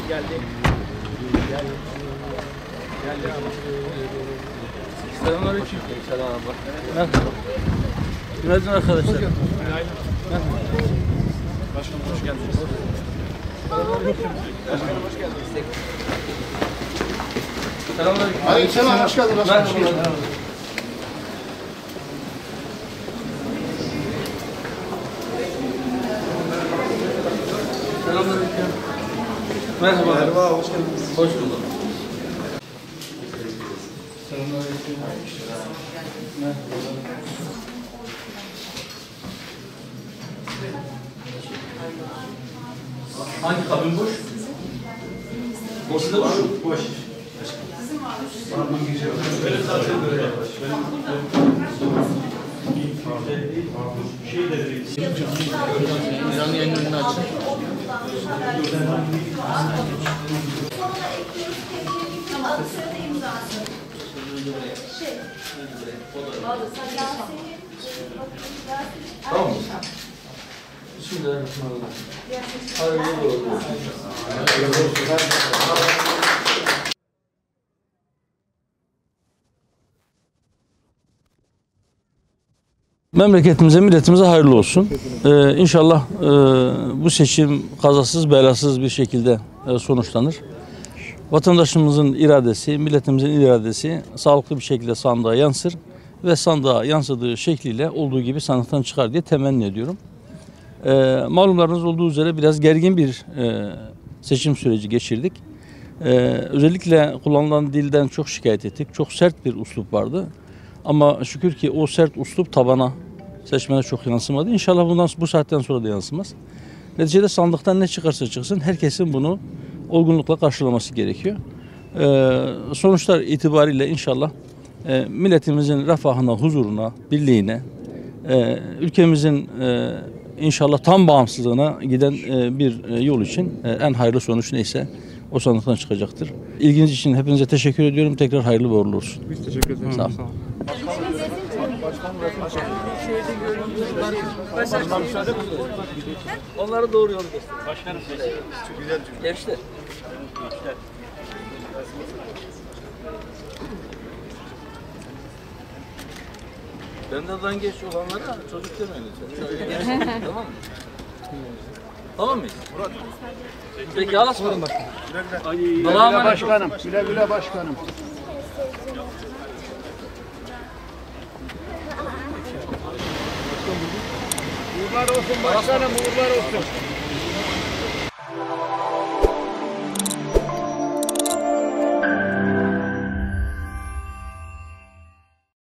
Geldi. Geldi abi. Selamünaleyküm. Selam abi. Merhaba. Günaydın arkadaşlar. Günaydın. Başkanım hoş geldiniz. Başkanım hoş geldiniz. Selamünaleyküm. Aleykümselam, hoş geldin. Merhaba. Selamünaleyküm. Merhaba. Merhaba, hoş geldiniz. Hoş bulduk. Selamünaleyküm. Merhaba. Hangi kabin boş? Boş da boş. Boş. Benim zaten böyle. Canlı yayın önünü açın. Tamam mı? Bismillahirrahmanirrahim. Hayırlı olsun. Memleketimize, milletimize hayırlı olsun. İnşallah bu seçim kazasız belasız bir şekilde sonuçlanır. Vatandaşımızın iradesi, milletimizin iradesi sağlıklı bir şekilde sandığa yansır ve sandığa yansıdığı şekliyle olduğu gibi sandıktan çıkar diye temenni ediyorum. Malumlarınız olduğu üzere biraz gergin bir seçim süreci geçirdik. Özellikle kullanılan dilden çok şikayet ettik. Çok sert bir üslup vardı. Ama şükür ki o sert üslup tabana, seçmene çok yansımadı. İnşallah bu saatten sonra da yansımaz. Neticede sandıktan ne çıkarsa çıksın herkesin bunu olgunlukla karşılaması gerekiyor. Sonuçlar itibariyle inşallah milletimizin refahına, huzuruna, birliğine, ülkemizin inşallah tam bağımsızlığına giden bir yol için en hayırlı sonuç neyse o sandıktan çıkacaktır. İlginiz için hepinize teşekkür ediyorum. Tekrar hayırlı ve uğurlu olsun. Biz teşekkür ederiz. Sağ olun. Onları doğru yolu göster. Başkanım. Güzel. Gençler. Benden geç olanlara çocuk demeyin lütfen. Tamam mı? Tamam mıyız? Murat. Peki Allah'a ısmarladık başkanım. Güle güle başkanım. Güle güle başkanım. Uğurlar olsun başkanım, uğurlar olsun.